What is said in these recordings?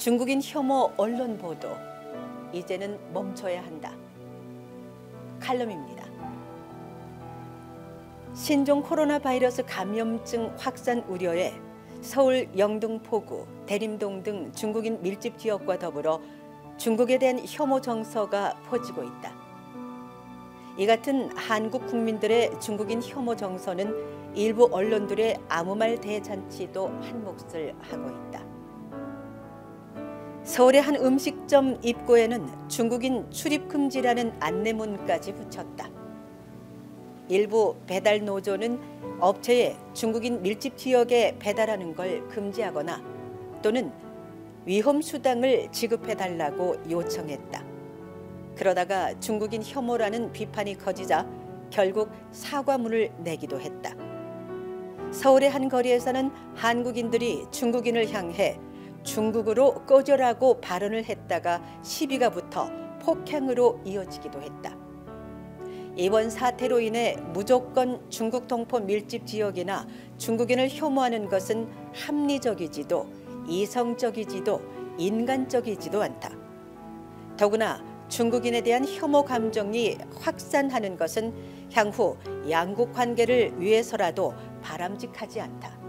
중국인 혐오 언론 보도, 이제는 멈춰야 한다. 칼럼입니다. 신종 코로나 바이러스 감염증 확산 우려에 서울 영등포구, 대림동 등 중국인 밀집 지역과 더불어 중국에 대한 혐오 정서가 퍼지고 있다. 이 같은 한국 국민들의 중국인 혐오 정서는 일부 언론들의 아무 말 대잔치도 한 몫을 하고 있다. 서울의 한 음식점 입구에는 중국인 출입 금지라는 안내문까지 붙였다. 일부 배달 노조는 업체에 중국인 밀집 지역에 배달하는 걸 금지하거나 또는 위험 수당을 지급해달라고 요청했다. 그러다가 중국인 혐오라는 비판이 커지자 결국 사과문을 내기도 했다. 서울의 한 거리에서는 한국인들이 중국인을 향해 중국으로 꺼져라고 발언을 했다가 시비가 붙어 폭행으로 이어지기도 했다. 이번 사태로 인해 무조건 중국 동포 밀집 지역이나 중국인을 혐오하는 것은 합리적이지도 이성적이지도 인간적이지도 않다. 더구나 중국인에 대한 혐오 감정이 확산하는 것은 향후 양국 관계를 위해서라도 바람직하지 않다.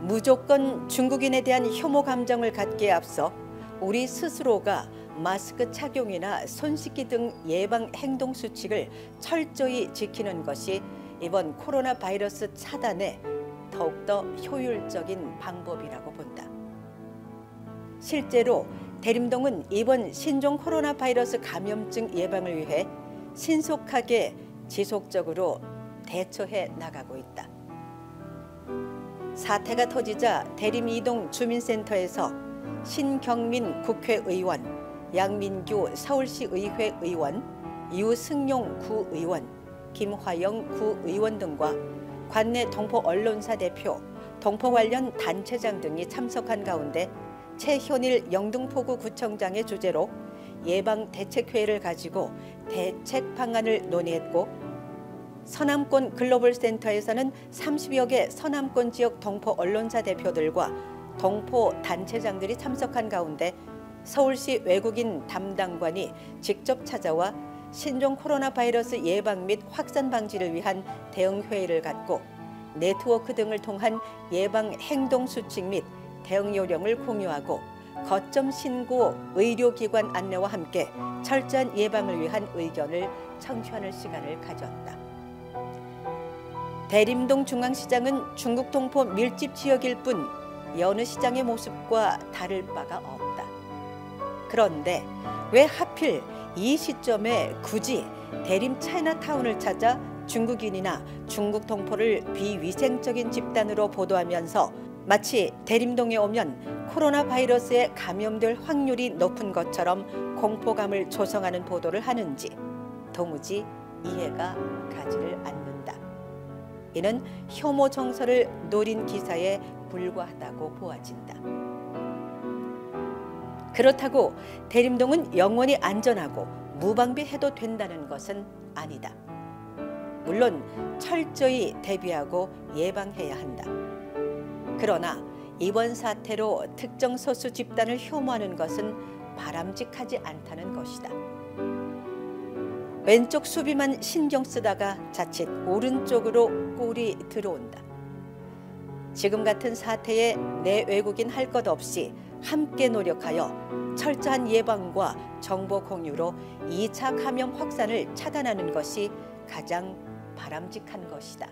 무조건 중국인에 대한 혐오 감정을 갖기에 앞서 우리 스스로가 마스크 착용이나 손 씻기 등 예방 행동 수칙을 철저히 지키는 것이 이번 코로나 바이러스 차단에 더욱더 효율적인 방법이라고 본다. 실제로 대림동은 이번 신종 코로나 바이러스 감염증 예방을 위해 신속하게 지속적으로 대처해 나가고 있다. 사태가 터지자 대림 2동 주민센터에서 신경민 국회의원, 양민규 서울시의회 의원, 유승용 구의원, 김화영 구의원 등과 관내 동포 언론사 대표, 동포 관련 단체장 등이 참석한 가운데 최현일 영등포구 구청장의 주재로 예방대책회의를 가지고 대책 방안을 논의했고, 서남권 글로벌센터에서는 30여 개 서남권 지역 동포 언론사 대표들과 동포 단체장들이 참석한 가운데 서울시 외국인 담당관이 직접 찾아와 신종 코로나 바이러스 예방 및 확산 방지를 위한 대응 회의를 갖고 네트워크 등을 통한 예방 행동 수칙 및 대응 요령을 공유하고 거점 신고 의료기관 안내와 함께 철저한 예방을 위한 의견을 청취하는 시간을 가졌다. 대림동 중앙시장은 중국 동포 밀집 지역일 뿐 여느 시장의 모습과 다를 바가 없다. 그런데 왜 하필 이 시점에 굳이 대림 차이나타운을 찾아 중국인이나 중국 동포를 비위생적인 집단으로 보도하면서 마치 대림동에 오면 코로나 바이러스에 감염될 확률이 높은 것처럼 공포감을 조성하는 보도를 하는지 도무지 이해가 가지를 않는다. 이는 혐오 정서를 노린 기사에 불과하다고 보아진다. 그렇다고 대림동은 영원히 안전하고 무방비해도 된다는 것은 아니다. 물론 철저히 대비하고 예방해야 한다. 그러나 이번 사태로 특정 소수 집단을 혐오하는 것은 바람직하지 않다는 것이다. 왼쪽 수비만 신경 쓰다가 자칫 오른쪽으로 골이 들어온다. 지금 같은 사태에 내 외국인 할 것 없이 함께 노력하여 철저한 예방과 정보 공유로 2차 감염 확산을 차단하는 것이 가장 바람직한 것이다.